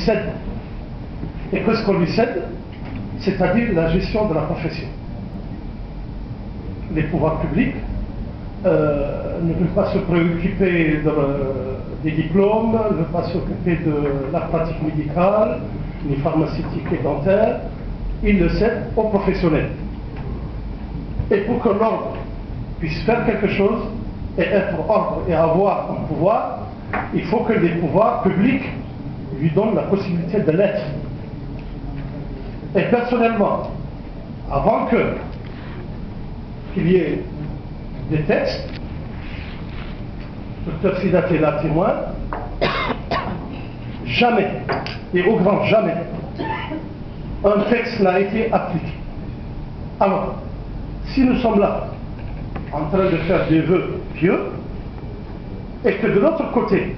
cède. Et qu'est-ce qu'on lui cède? C'est-à-dire la gestion de la profession. Les pouvoirs publics ne veulent pas se préoccuper des diplômes, ne veulent pas s'occuper de la pratique médicale, ni pharmaceutique et dentaire. Ils le cèdent aux professionnels. Et pour que l'ordre puisse faire quelque chose et être ordre et avoir un pouvoir, il faut que les pouvoirs publics lui donnent la possibilité de l'être. Et personnellement, avant qu'il y ait des textes, Dr Sidat est là témoin, jamais, et au grand jamais, un texte n'a été appliqué. Alors, si nous sommes là, en train de faire des vœux pieux, et que de l'autre côté,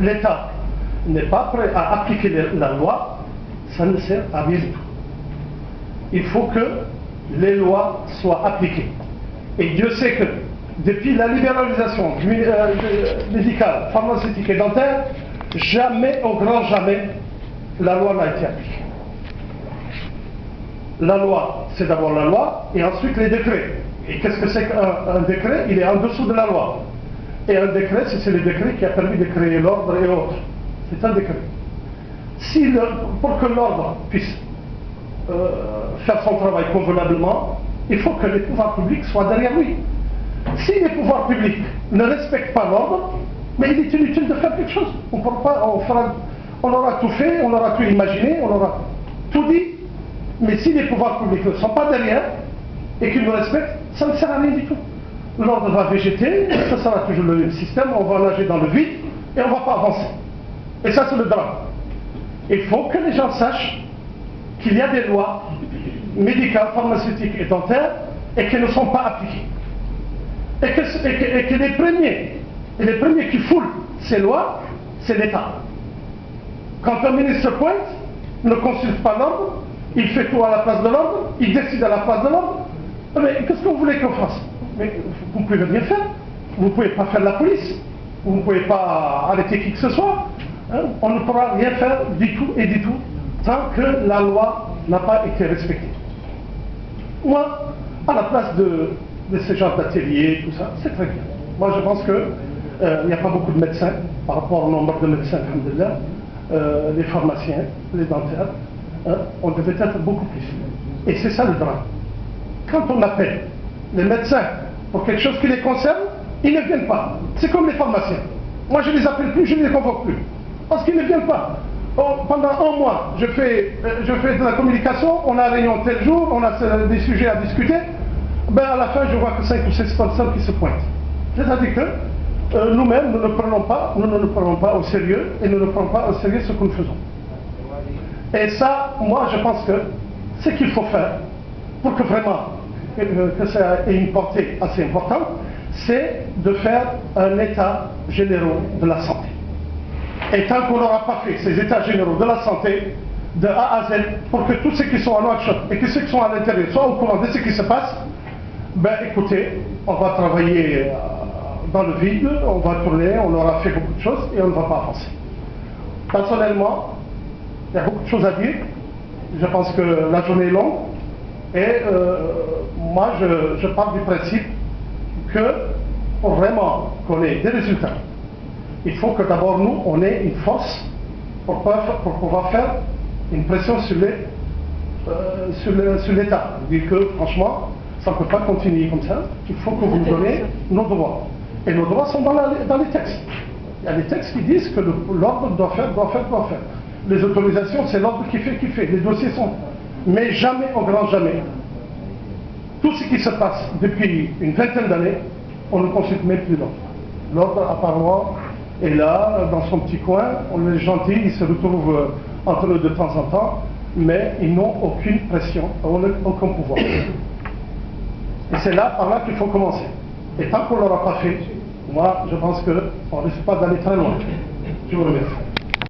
l'État n'est pas prêt à appliquer la loi, ça ne sert à rien du tout. Il faut que les lois soient appliquées. Et Dieu sait que depuis la libéralisation médicale, pharmaceutique et dentaire, jamais, au grand jamais, la loi n'a été appliquée. La loi, c'est d'abord la loi, et ensuite les décrets. Et qu'est-ce que c'est qu'un décret? Il est en dessous de la loi. Et un décret, c'est le décret qui a permis de créer l'ordre et autres. C'est un décret. Pour que l'ordre puisse faire son travail convenablement, il faut que les pouvoirs publics soient derrière lui. Si les pouvoirs publics ne respectent pas l'ordre, mais il est inutile de faire quelque chose. On aura tout fait, on aura tout imaginé, on aura tout dit, mais si les pouvoirs publics ne sont pas derrière et qu'ils nous respectent, ça ne sert à rien du tout. L'ordre va végéter, ça sera toujours le même système, on va nager dans le vide et on ne va pas avancer. Et ça, c'est le drame. Il faut que les gens sachent qu'il y a des lois médicales, pharmaceutiques et dentaires et qu'elles ne sont pas appliquées. Et que les premiers qui foulent ces lois, c'est l'État. Quand un ministre pointe, ne consulte pas l'ordre, il fait tout à la place de l'ordre, il décide à la place de l'ordre. Mais qu'est-ce que vous voulez qu'on fasse? Mais vous ne pouvez rien faire. Vous ne pouvez pas faire la police. Vous ne pouvez pas arrêter qui que ce soit. On ne pourra rien faire du tout et du tout tant que la loi n'a pas été respectée. Moi, à la place de ces gens d'atelier, tout ça, c'est très bien. Moi, je pense qu'il n'y a pas beaucoup de médecins par rapport au nombre de médecins, alhamdoulilah, les pharmaciens, les dentaires, on devait être beaucoup plus. Et c'est ça le drame. Quand on appelle les médecins pour quelque chose qui les concerne, ils ne viennent pas. C'est comme les pharmaciens. Moi, je ne les appelle plus, je ne les convoque plus. Parce qu'ils ne viennent pas. Pendant un mois, je fais de la communication, on a réunion tel jour, on a des sujets à discuter. Ben à la fin, je vois que 5 ou 6 personnes qui se pointent. C'est-à-dire que nous-mêmes, nous ne nous prenons pas au sérieux et nous ne prenons pas au sérieux ce que nous faisons. Et ça, moi, je pense que ce qu'il faut faire pour que vraiment que ça ait une portée assez importante, c'est de faire un état général de la santé. Et tant qu'on n'aura pas fait ces états généraux de la santé, de A à Z, pour que tous ceux qui sont à Nouakchott et que ceux qui sont à l'intérieur soient au courant de ce qui se passe, ben écoutez, on va travailler dans le vide, on va tourner, on aura fait beaucoup de choses et on ne va pas avancer. Personnellement, il y a beaucoup de choses à dire. Je pense que la journée est longue et moi je pars du principe que pour vraiment qu'on ait des résultats, il faut que d'abord nous, on ait une force pour pouvoir faire une pression sur l'État. Dire que franchement, ça ne peut pas continuer comme ça, il faut que vous nous donnez nos droits. Et nos droits sont dans les textes. Il y a des textes qui disent que l'ordre doit faire. Les autorisations, c'est l'ordre qui fait. Les dossiers sont... Mais jamais, au grand jamais, tout ce qui se passe depuis une vingtaine d'années, on ne consulte même plus l'ordre. L'ordre, apparemment, est là, dans son petit coin, on est gentil, ils se retrouvent entre eux de temps en temps, mais ils n'ont aucune pression, aucun pouvoir. Et c'est là, par là qu'il faut commencer. Et tant qu'on ne l'aura pas fait, moi, je pense qu'on ne risque pas d'aller très loin. Je vous remercie.